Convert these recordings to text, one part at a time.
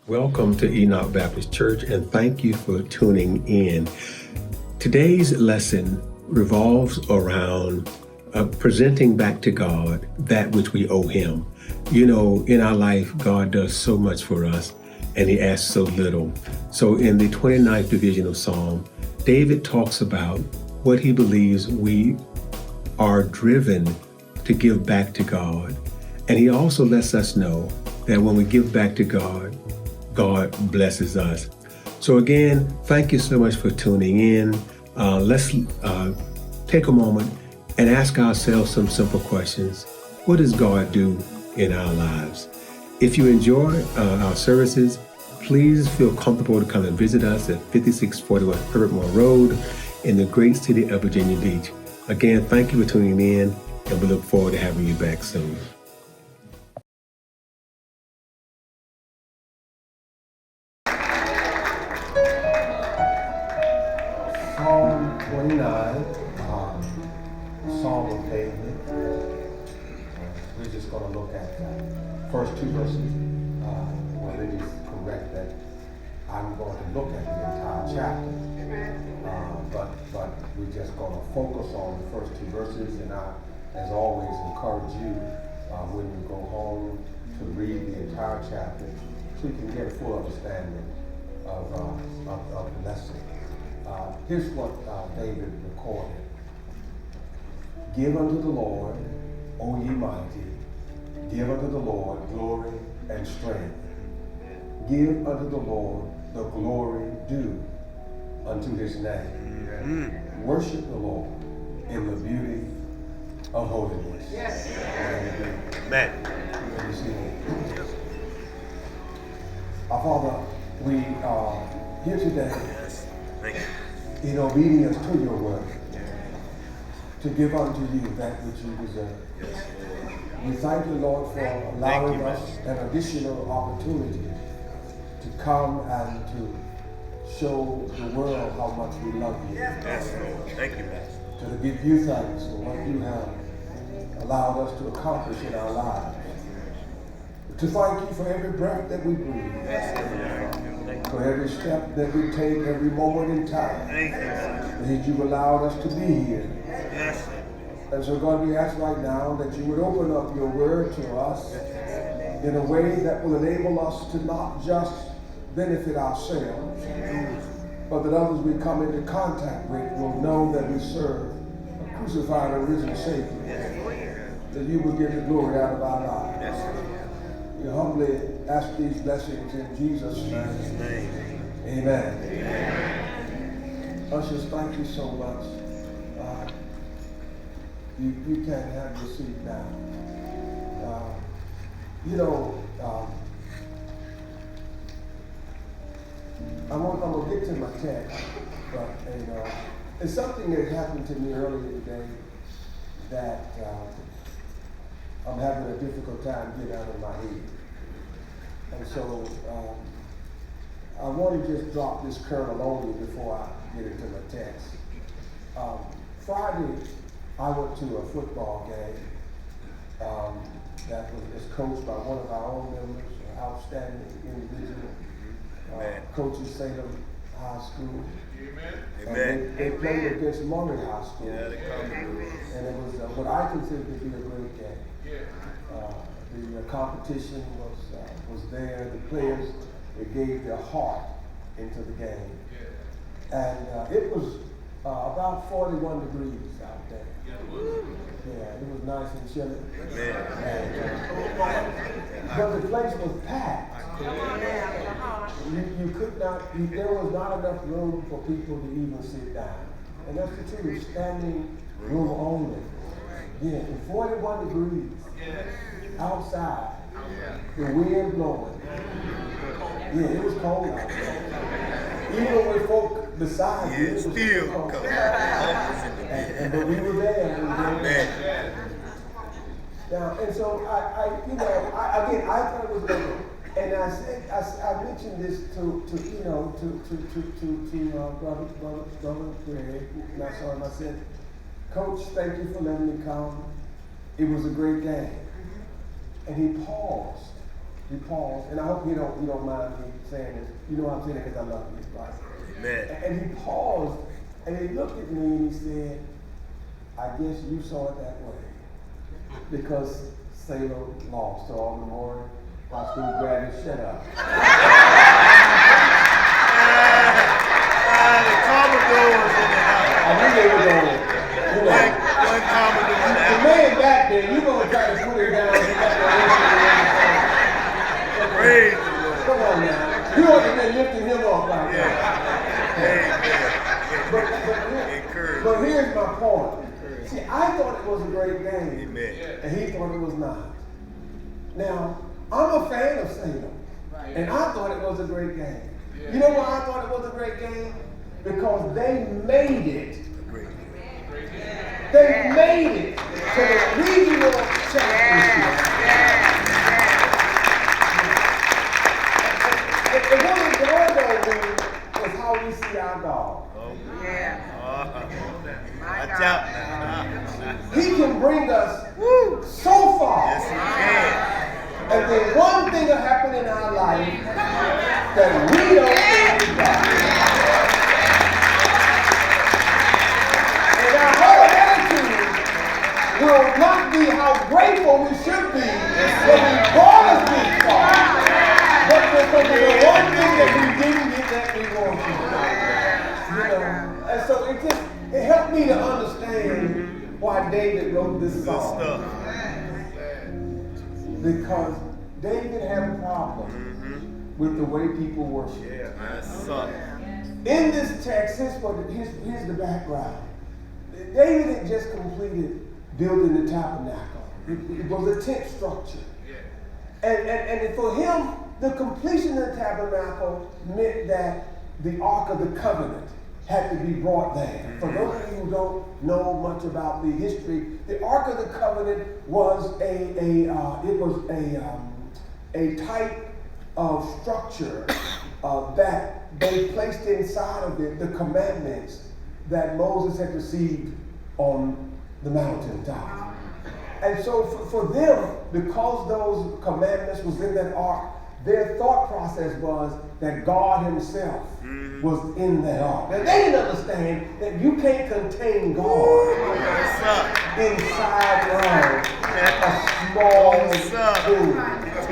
Welcome to Enoch Baptist Church, and thank you for tuning in. Today's lesson revolves around presenting back to God that which we owe Him. You know, in our life, God does so much for us, and He asks so little. So in the 29th division of Psalm, David talks about what he believes we are driven to give back to God. And he also lets us know that when we give back to God, God blesses us. So again, thank you so much for tuning in. Let's take a moment and ask ourselves some simple questions. What does God do in our lives? If you enjoy our services, please feel comfortable to come and visit us at 5641 Herbertmore Road in the great city of Virginia Beach. Again, thank you for tuning in, and we look forward to having you back soon. Psalm 29, Psalm of David. We're just going to look at the first two verses. Well, it is correct that I'm going to look at the entire chapter, but we're just going to focus on the first two verses, and I, as always, encourage you when you go home to read the entire chapter so you can get a full understanding of the lesson. Here's what David recorded. Give unto the Lord, O ye mighty, give unto the Lord glory and strength. Give unto the Lord the glory due unto his name. Worship the Lord in the beauty of holiness. Yes. Amen. Our Father, we are here today in obedience to your word, to give unto you that which you deserve. We thank you, Lord, for allowing us an additional opportunity to come and to show the world how much we love you. Yes, Lord. Thank you, Master. To give you thanks for what you have allowed us to accomplish in our lives. To thank you for every breath that we breathe. For every step that we take, every moment in time. That you've allowed us to be here. Yes. And so God, we ask right now that you would open up your word to us in a way that will enable us to not just benefit ourselves, but that others we come into contact with will know that we serve a crucified and risen Savior, that you will get the glory out of our lives. We humbly ask these blessings in Jesus' name. Amen. Amen. Ushers, thank you so much. You can have your seat now. I'm going to get to my text, but it's something that happened to me earlier today that I'm having a difficult time getting out of my head. And so I want to just drop this kernel on you before I get into my text. Friday, I went to a football game that was coached by one of our own members, an outstanding individual. Coaches Salem High School. Amen. They played against Murray High School. Yeah, and it was what I consider to be a great game. The competition was there. The players, they gave their heart into the game. And it was about 41 degrees out there. Yeah, it was nice and chilly. But the place was packed. You could not, there was not enough room for people to even sit down. And that's the truth, standing room only. Yeah, 41 degrees outside, the wind blowing. Yeah, it was cold out there. Even with folk beside you, it was still cold. But we were there. Now, and so I thought it was good. And I mentioned this to brother Greg, and I saw him. I said, Coach, thank you for letting me come. It was a great game. And he paused He paused, and I hope you don't mind me saying this. You know I'm saying it because I love you, right? Amen. And he paused, and he looked at me and he said, I guess you saw it that way. Because Salem lost. So all the more high school graduates, shut up. The Commodores in the house. I knew they were going, One Commodore in the the house. man back there, you gonna try to put it down. You got Praise the Lord. Come on now. You ought to be lifting him up like that. Encourage. But here's my point. See, I thought it was a great game. Amen. And he thought it was not. Now, I'm a fan of Salem. And I thought it was a great game. You know why I thought it was a great game? Because they made it. They made it to the regional championship. And what it dawned on me is how we see our God. Watch out now. He can bring us so far. Yes, he can. And then one thing will happen in our life that we don't think is right. And our whole attitude will not be how grateful we should be that he brought us this far, but because of the one thing that we didn't get that we wanted. And so it helped me to understand why David wrote this song. Good stuff. Because David had a problem with the way people worship. Yeah, that's something. In this text, here's the background. David had just completed building the tabernacle. It was a tent structure. And for him, the completion of the tabernacle meant that the Ark of the Covenant had to be brought there. For those of you who don't know much about the history, the Ark of the Covenant was a type of structure that they placed inside of it the commandments that Moses had received on the mountaintop. And so for them, because those commandments was in that ark, their thought process was that God himself was in that ark. Now they didn't understand that you can't contain God inside of a small room.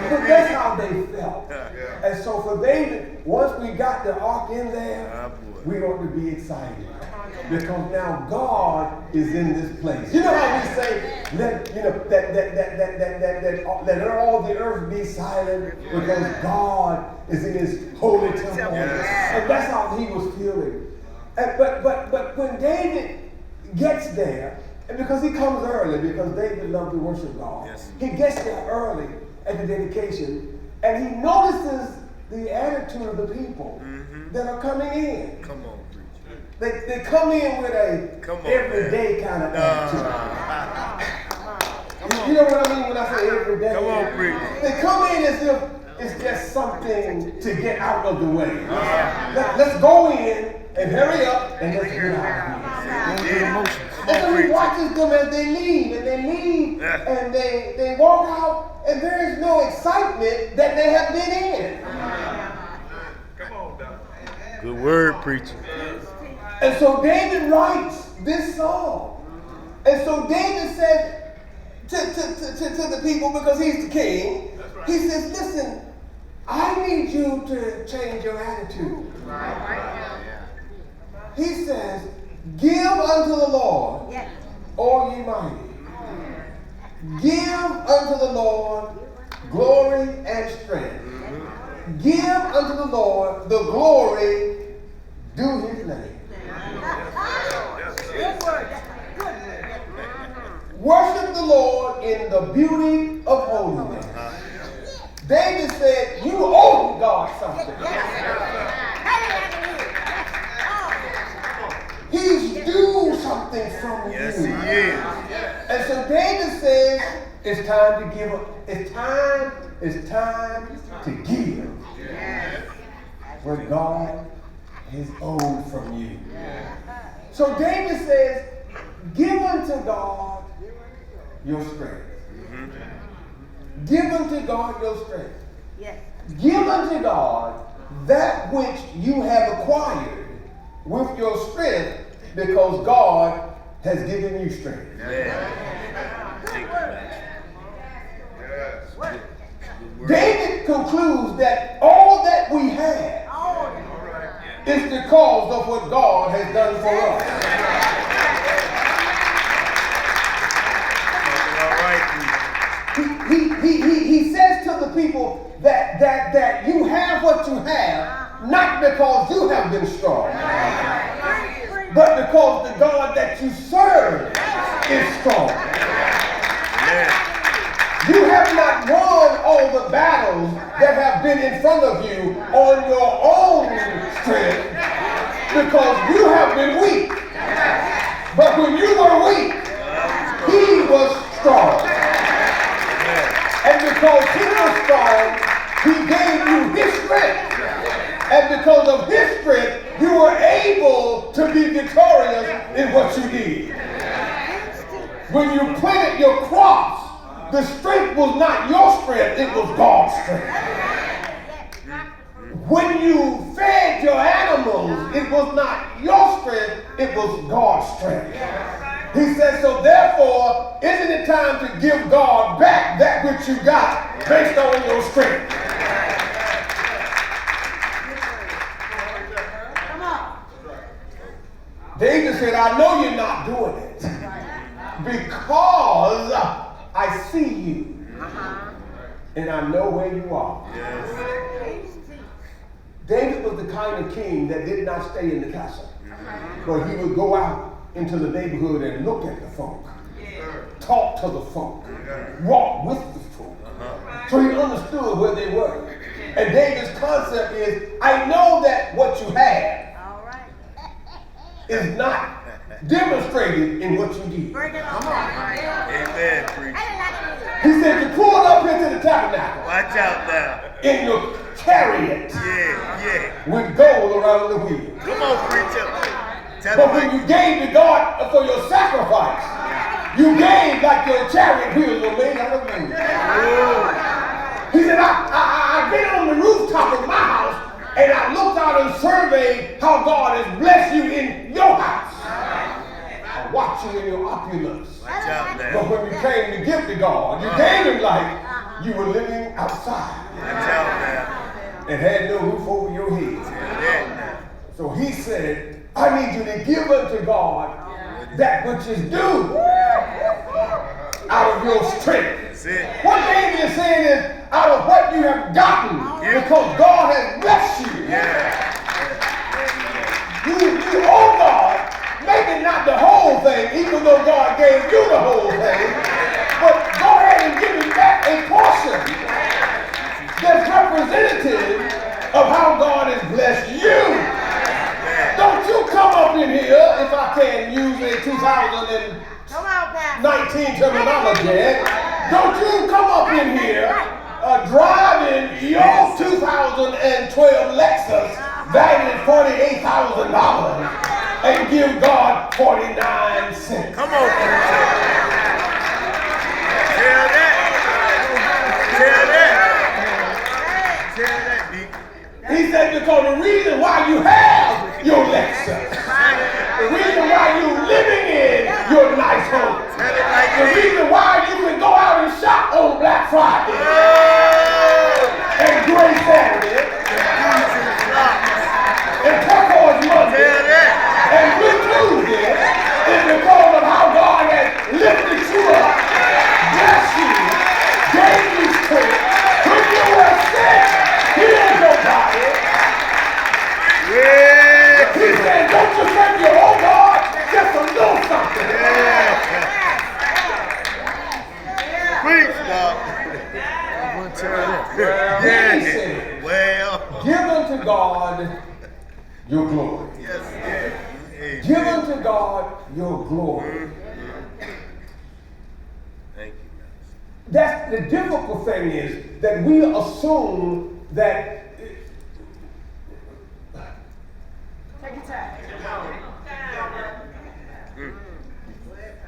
But that's how they felt. And so for David, once we got the ark in there, we ought to be excited. Because now God is in this place. You know how we say, let all the earth be silent because God is in his holy temple. And that's how he was feeling. But when David gets there, and because he comes early, because David loved to worship God, he gets there early at the dedication, and he notices the attitude of the people that are coming in. Come on. They come in with a everyday kind of attitude. You know what I mean when I say everyday? Come on, preacher. They come in as if it's just something to get out of the way. Let's go in and hurry up and let's get out of here. And so he watches them as they leave, and they walk out, and there is no excitement that they have been in. Come on, Doc. Good word, preacher. And so David writes this song. And so David said to the people, because he's the king, he says, listen, I need you to change your attitude. He says, give unto the Lord, all ye mighty. Give unto the Lord glory and strength. Give unto the Lord the glory due his name. Worship the Lord in the beauty of holiness. David said, you owe God something. He's due something from you. Yes, he is. And so David says, it's time to give up. It's time to give what God has owed from you. So David says, give unto God your strength. Give unto God your strength. Yes. Give unto God that which you have acquired with your strength, because God has given you strength. David concludes that all that we have is because of what God has done for us. He says to the people that you have what you have, not because you have been strong, but because the God that you serve is strong. You have not won all the battles that have been in front of you on your own strength, because you have been weak. But when you were weak, he was strong. And because he was strong, he gave you his strength. And because of his strength, you were able to be victorious in what you did. When you planted your crops, the strength was not your strength, it was God's strength. When you fed your animals, it was not your strength, it was God's strength. He says, so therefore, isn't it time to give God back that which you got based on your strength? Come on. David said, I know you're not doing it because I see you and I know where you are. David was the kind of king that did not stay in the castle, but he would go out into the neighborhood and look at the folk, talk to the folk, walk with the folk. So he understood where they were. And David's concept is, I know that what you have is not demonstrated in what you did. Amen, preacher. He said you pulled up into the tabernacle Watch out now. in your chariot Yeah. with gold around the wheel. Come on, preacher. Tell But me. when you gave to God for your sacrifice, you gave like your chariot wheels were made out of gold. He said, I've been on the rooftop of my house and I looked out and surveyed how God has blessed you in your house. I watched you in your opulence. Watch out But now. when you came to give to God, you gave him like you were living outside Watch out now. and had no roof over your head. Yeah, now. So he said, I need you to give unto God that which is due out of your strength. That's it. What David is saying is, out of what you have gotten, because God has blessed you. You owe God, maybe not the whole thing, even though God gave you the whole thing, but go ahead and give him back a portion that's representative of how God has blessed you. Don't you come up in here, if I can use a 2019 terminology, don't you come up in here driving your 2012 Lexus valued at $48,000 and give God 49 cents. Come on, preacher. Tell that. He said, because the reason why you have your Lexus, the reason why you're living in your nice home, the reason why you can go out and shop on Black Friday and Gray Saturday and Turquoise Monday and Blue Tuesday is because of how God has lifted you up, blessed you, gave you strength, when you were sick, healed your body. He said, don't you think you owe God just a little something? Preach, dog. Then he said, Well. give unto God your glory. Yes. Give unto God your glory. Thank you. That's the difficult thing is that we assume that Take your time.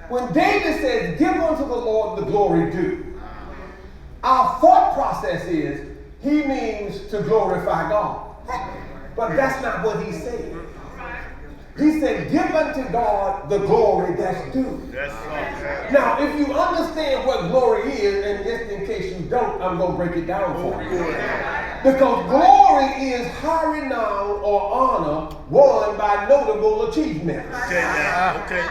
when David says, give unto the Lord the glory due, our thought process is, he means to glorify God. But that's not what he said. He said, give unto God the glory that's due. Now, if you understand what glory is, and just in case you don't, I'm going to break it down for you. Because glory is high renown or honor won by notable achievements. Okay.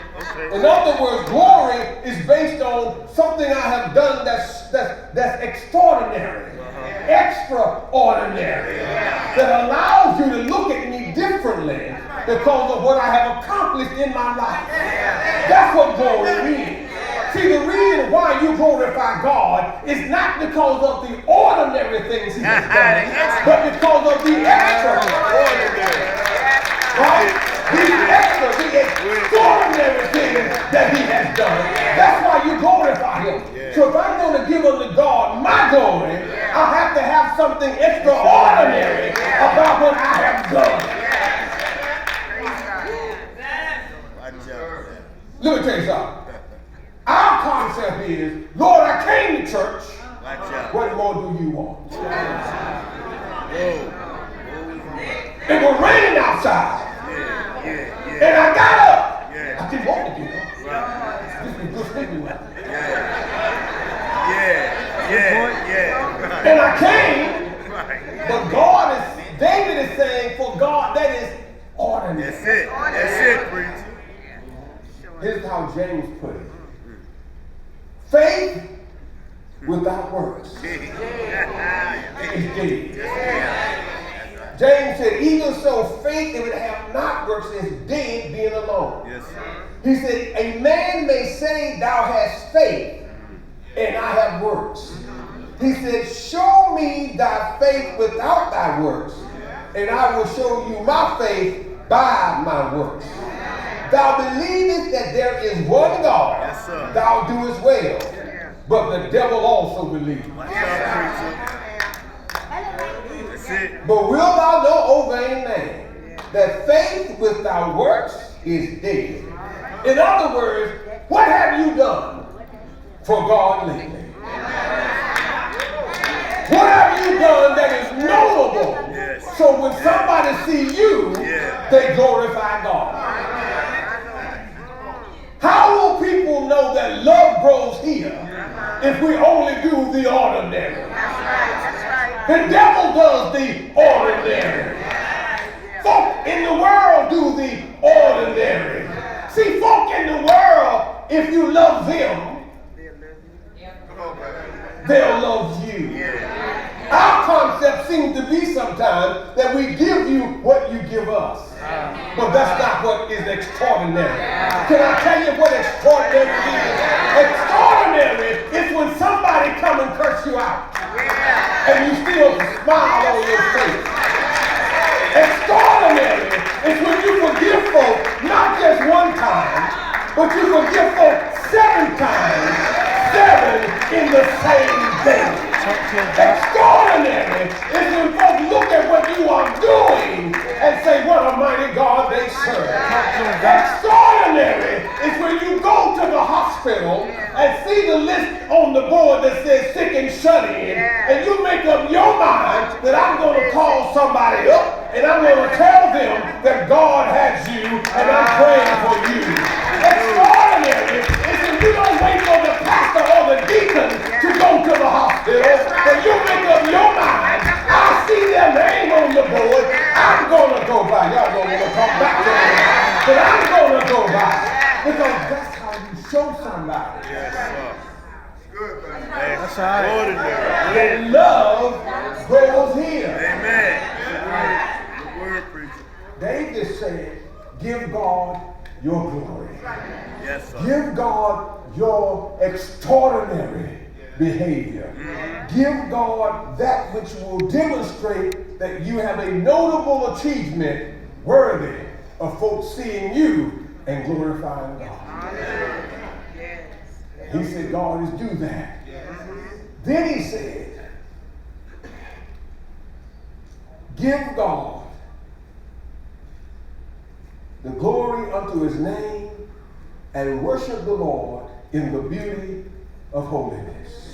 In other words, glory is based on something I have done that's extraordinary, extraordinary, that allows you to look at me differently because of what I have accomplished in my life. That's what glory means. See, the reason why you glorify God is not because of the ordinary things he has done, but because of the extraordinary. Right? The extraordinary things that he has done. That's why you glorify him. So if I'm going to give unto God my glory, I have to have something extraordinary about what I have done. Let me tell you something. Our concept is, Lord, I came to church. What more do you want? It was raining outside. And I got up. I didn't want to get up. This was good sleeping weather. And I came. But David is saying, for God, that is ordinary. That's it, preacher. Here's how James put it. Faith without works is dead. James said, even so, faith, if it have not works, is dead being alone. Yes, sir. He said, a man may say, thou hast faith, and I have works. He said, show me thy faith without thy works, and I will show you my faith by my works. Thou believest that there is one God, yes, sir. Thou doest well, but the devil also believes. But wilt thou know, O vain man, that faith without works is dead? In other words, what have you done for God lately? What have you done that is notable? Yes. So when somebody see you, they glorify God. How will people know that love grows here if we only do the ordinary? The devil does the ordinary. Folk in the world do the ordinary. See, folk in the world, if you love them, they'll love you. Our concept seems to be sometimes that we give you what you give us. But that's not what is extraordinary. Can I tell you what extraordinary is? Extraordinary is when somebody come and curse you out and you still smile on your face. Extraordinary is when you forgive folk not just one time, but you forgive folk 7 times, 7 in the same day. Extraordinary is when folks look at what you are doing and say, what a mighty God they serve. Extraordinary is when you go to the hospital and see the list on the board that says sick and shut in, and you make up your mind that I'm going to call somebody up and I'm going to tell them that God has you and I'm praying for you. Extraordinary is when you don't wait for the pastor or the deacon to go to the hospital, but you make up your mind, I see their name on the board, I'm going to go by. Y'all don't want to come back to me, but I'm going to go by. Because that's how you show somebody. That's right. Ordinary. That love grows here. Amen. The word, preacher. David said, give God your glory. Yes, sir. Give God your extraordinary behavior. Give God that which will demonstrate that you have a notable achievement worthy of folks seeing you and glorifying God. He said, God is do that. Then he said, give God the glory unto his name and worship the Lord in the beauty of holiness.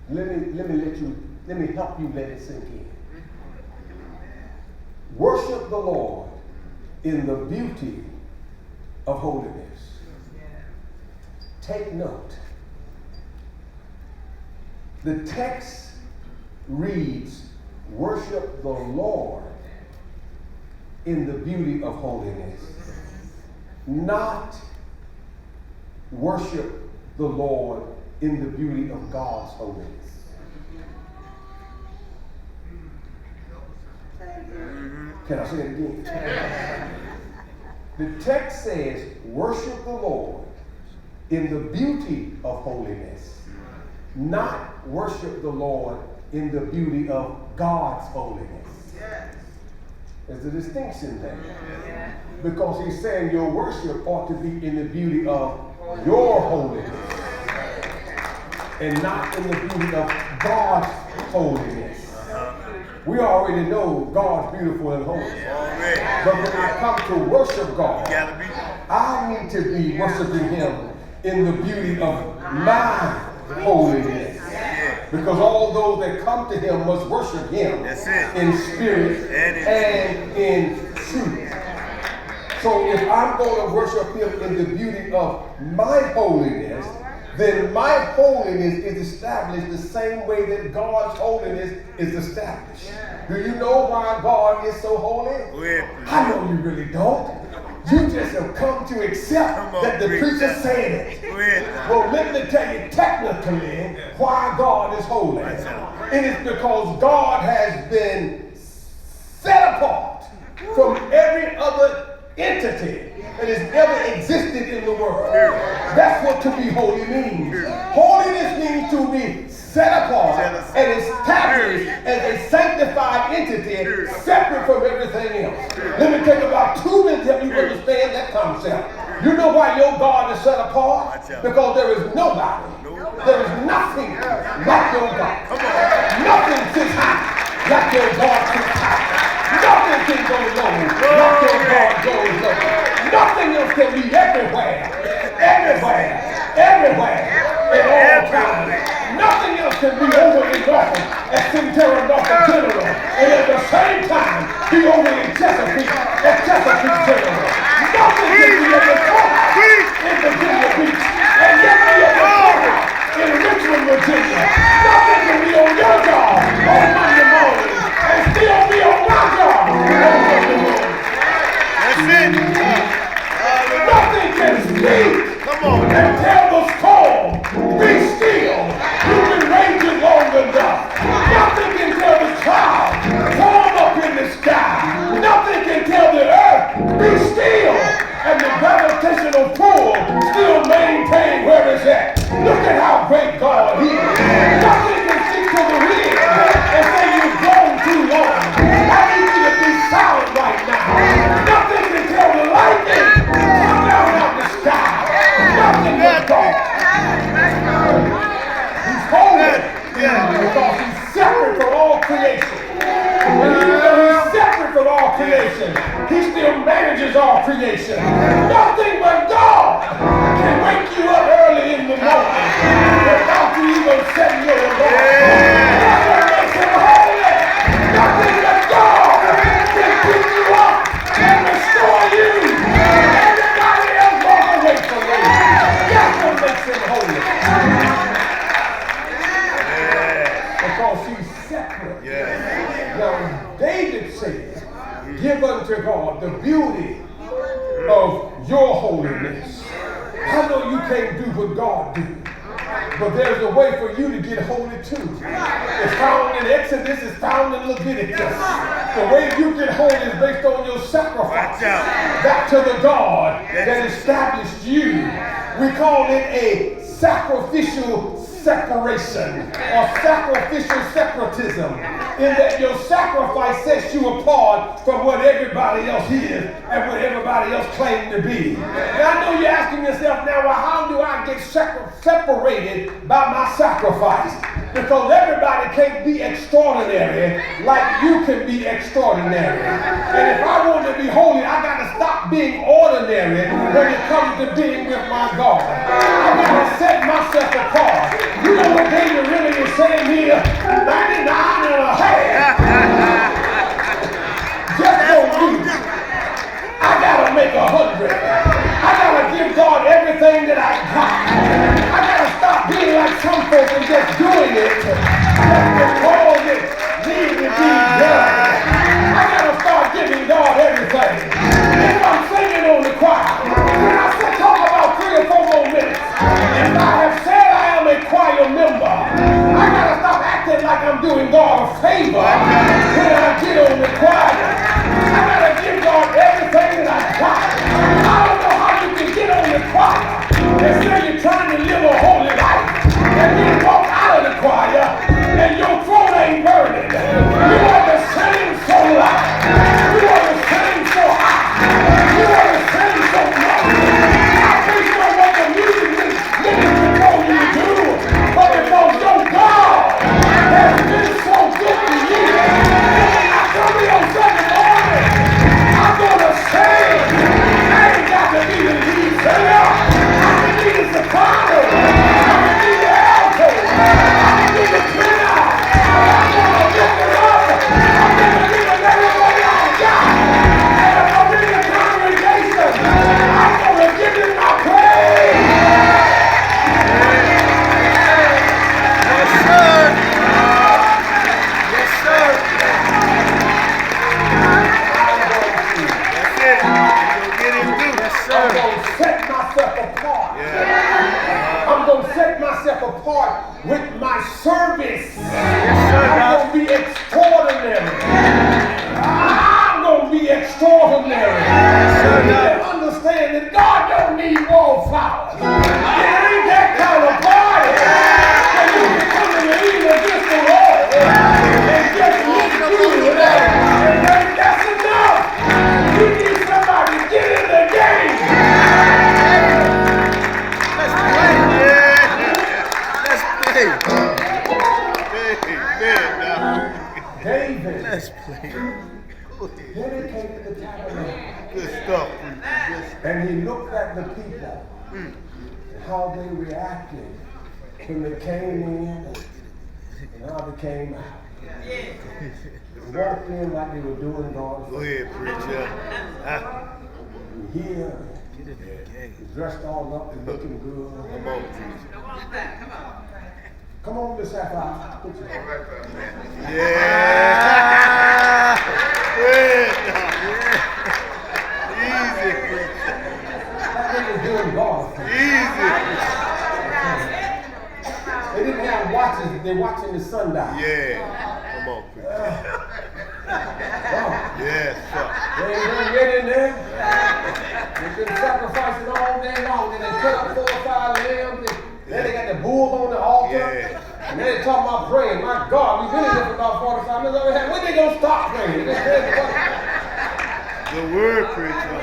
Let me help you let it sink in. Worship the Lord in the beauty of holiness. Take note. The text reads, worship the Lord in the beauty of holiness. Not worship the Lord in the beauty of God's holiness. Can I say it again? The text says, worship the Lord in the beauty of holiness, not worship the Lord in the beauty of God's holiness. There's a distinction there. Because he's saying your worship ought to be in the beauty of your holiness and not in the beauty of God's holiness. We already know God's beautiful and holy. But when I come to worship God, I need to be worshiping Him in the beauty of my holiness. Because all those that come to Him must worship Him in spirit and in truth. So if I'm going to worship Him in the beauty of my holiness, then my holiness is established the same way that God's holiness is established. Do you know why God is so holy? I know you really don't. You just have come to accept that the preacher said it. Well, let me tell you technically why God is holy. It is because God has been set apart from every other entity that has ever existed in the world. That's what to be holy means. Holiness means to be set apart and established as a sanctified entity separate from everything else. Let me take about 2 minutes to help you understand that concept. You know why your God is set apart? Because there is nobody, there is nothing like your God. Nothing sits high like your God sits high. Nothing can go low like your God goes low. Nothing else can be everywhere, at all times. Nothing else can be overly Norfolk at Centera Norfolk General, and at the same time be overly Chesapeake at Chesapeake General. Nothing can be at the top in Virginia Beach, and yet be at the top in Richmond, Virginia. Nothing can be on your job on Monday morning and still be on my job on Monday morning. That's it. Nothing can speak and tell the storm, be still. You've been raging long enough. Nothing can tell the cloud, form up in the sky. Nothing can tell the earth, be still. And the gravitational pull still maintain where it's at. Look at how great God is. Nothing can stick to the wind and say you've gone too long. I need you to be silent right now. Nothing can tell the lightning, come down out the sky. Nothing but God. He's holy because He's separate from all creation. And even though He's separate from all creation, He still manages all creation. Nothing but God can wake you up early in the morning without you even setting your alarm. That's what makes Him holy. Nothing but God can pick you up and restore you. Everybody else walk away from you. That's what makes Him holy. Because He's separate. Now, David said, give unto God the beauty of your holiness. I know you can't do what God do, but there's a way for you to get holy too. It's found in Exodus, it's found in Leviticus. The way you get holy is based on your sacrifice back to the God that established you. We call it a sacrificial separation or sacrificial separatism, in that your sacrifice sets you apart from what everybody else is and what everybody else claims to be. And I know you're asking yourself now, well, how do I get separated by my sacrifice? Because everybody can't be extraordinary like you can be extraordinary. And if I want to be holy, I got to stop being ordinary when it comes to being with my God. I got to set myself apart. You know what David really is send me 99 and a half. Just for me. I gotta make 100. I gotta give God everything that I got. I gotta stop being like some folks and just doing it just because it needs to be done. I gotta start giving God everything. If I'm singing on the choir, can I still talk about 3 or 4 more minutes? If I have said I am a choir member, I gotta stop acting like I'm doing God a favor when I get on the choir. I gotta give God everything that I got. I don't know how you can get on the choir and say you're trying to live a holy life and then walk out of the choir and your throat ain't burning. You want to sing so loud. You want to sing so high. You want to sing so loud. I think you know what the music ministry told you to do, but because your God has been so good to you, when I come here on Sunday morning, I'm going to sing. I ain't got to be the lead singer. I can be the soprano. I can be the alto. I can be the tenor. I'm going to lift it up. I'm going to give it everybody I got. And if I'm in the congregation, I'm going to give it my praise. Yes, sir. Yes, sir. That's it. You'll get him too. Yes, sir. I'm going to set myself apart. Yeah. I'm going to set myself apart with my service. Yes, sir. I'm going to be extraordinary. I'm going to be extraordinary. You need to understand that God don't need wallflowers. It ain't that kind of party that you can come in and eat against the Lord and just look good. And that's enough. You need somebody to get in the game. Let's play. Yeah. Let's play. David Let's play. dedicated the tabernacle. Good stuff. Good stuff. And he looked at the people, and how they reacted when they came in and how they came out. They walked in like they were doing God's Go will. ahead, preacher. And here, he's dressed all up and looking good. Come on, preacher. Come on, Miss Sapphire. Put your hand. Yeah. Good. Easy, preacher. Like they were doing God's will. Easy. They didn't have watches, they're watching the sun die. Yeah. Come on, preacher. Wow. Yes, sir. They ain't done yet in there. They've been sacrificing all day long. Then they cut up 4 or 5 lambs. Then they got the bull on the altar. Yeah. And then they talking about praying. My God, we've been in here for about 45 minutes. When they going to stop praying? Good word, preacher.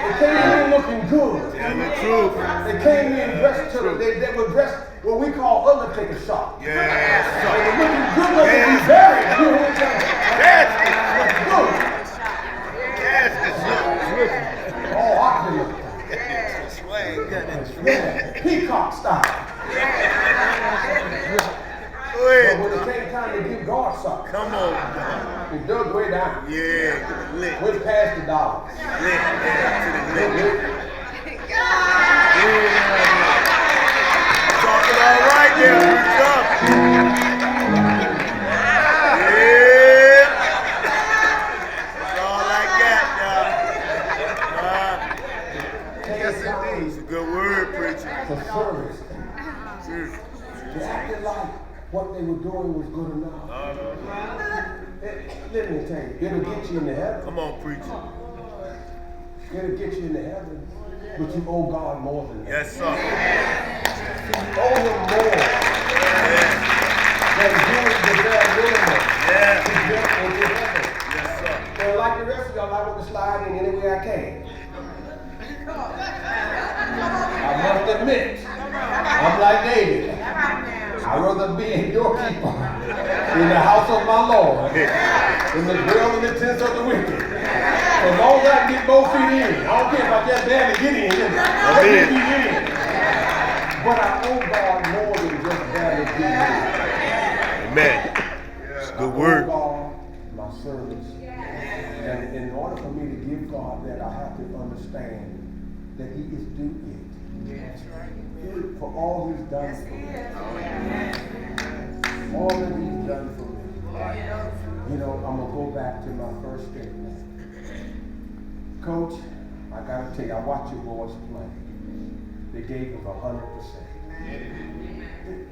They came in looking good. Tell the truth. They came in dressed to they were dressed what we call Undertaker shop. Yes, They sir. were looking good, looking Yes. buried. You know what I'm saying? Yes, Good. yes, sir. Oh, I can look. Swag. Yeah, peacock style. Go But ahead. when it came time to give God something, Come on, God. he dug way down. Yeah, lit. Went past the dollars. Lit. Yeah, to the lit. Talking all right there, preacher. Yeah. That's all I got now. Yes, indeed. It's a good word, preacher. For service. Seriously. They acted like what they were doing was good enough. Let me tell you, it'll get you into heaven. Come on, preacher. It'll get you into heaven. But you owe God more than that. Yes, sir. You owe him more than doing the bare minimum. Yeah. To get into heaven. Yes, sir. And like the rest of y'all, I want to slide in any way I can. I must admit, I'm like David. I'd rather be a doorkeeper in the house of my Lord than the dwell in the tents of the wicked. As long as I can get both feet in, I don't care if I just barely get in. Let me get in. But I owe God more than just barely giving. Amen. It's a good I word. owe God my service. And in order for me to give God that, I have to understand that He is due it. For all He's done for me. All that He's done for me. You know, I'm going to go back to my first statement. Coach, I got to tell you, I watched your boys play. They gave them 100%.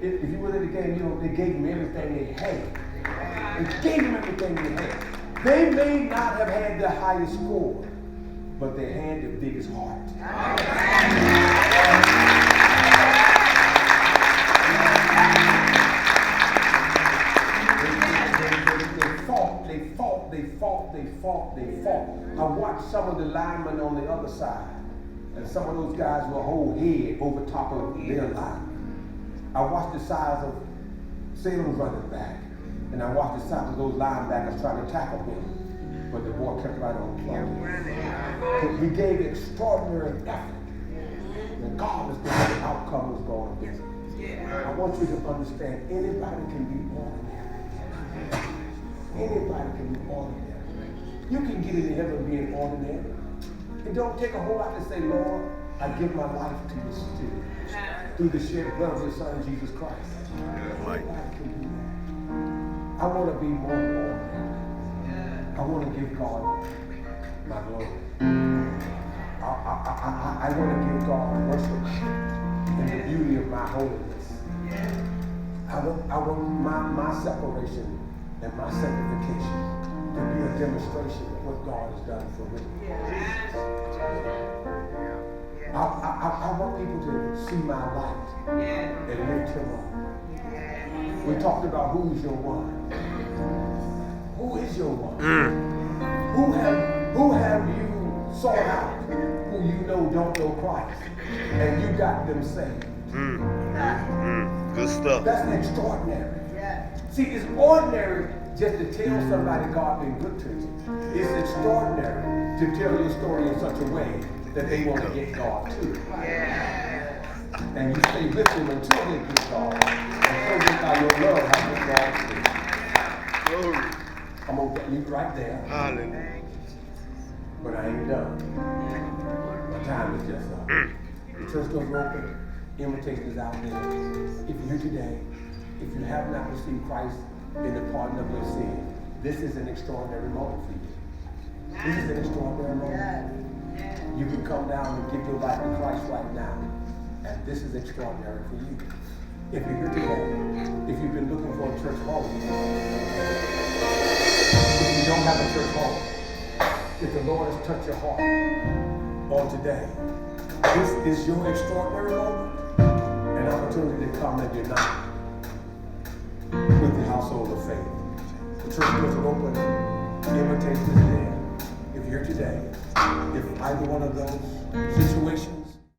If you were at the game, you know, they gave them everything they had. They gave them everything they had. They may not have had the highest score, but they had the biggest heart. They fought. I watched some of the linemen on the other side, and some of those guys will hold head over top of their line. I watched the size of Salem's running back, and I watched the size of those linebackers trying to tackle him, but the boy kept right on playing. He gave extraordinary effort, regardless of what the outcome was going to be. I want you to understand, anybody can be ordinary. Anybody can be ordinary. You can get into heaven being ordinary. It don't take a whole lot to say, Lord, I give my life to you still. Through the shed blood of your Son, Jesus Christ. Anybody can do that. I want to be more ordinary. I want to give God my glory. I want to give God worship in the beauty of my holiness. I want my separation and my sanctification to be a demonstration of what God has done for me. I want people to see my light and lift him up. We talked about who's your one. Who is your one? Who have you sought out who you know don't know Christ and you got them saved? Good stuff. That's extraordinary. See, it's ordinary just to tell somebody God been good to you. It's extraordinary to tell your story in such a way that they want to get God too. And you stay with them until they get God. And so by your love, how get God to you. I'm going to leave right there. Hallelujah. But I ain't done. My time is just up. The church doors are open. Invitation is out there. If you're here today, if you have not received Christ in the pardon of your sin, this is an extraordinary moment for you. This is an extraordinary moment. You can come down and give your life to Christ right now. And this is extraordinary for you. If you're here today, if you've been looking for a church home, if you don't have a church home, if the Lord has touched your heart on today, this is your extraordinary moment. An opportunity to come and unite with the household of faith. The church doors are open. The invitation is there. If you're here today, if either one of those situations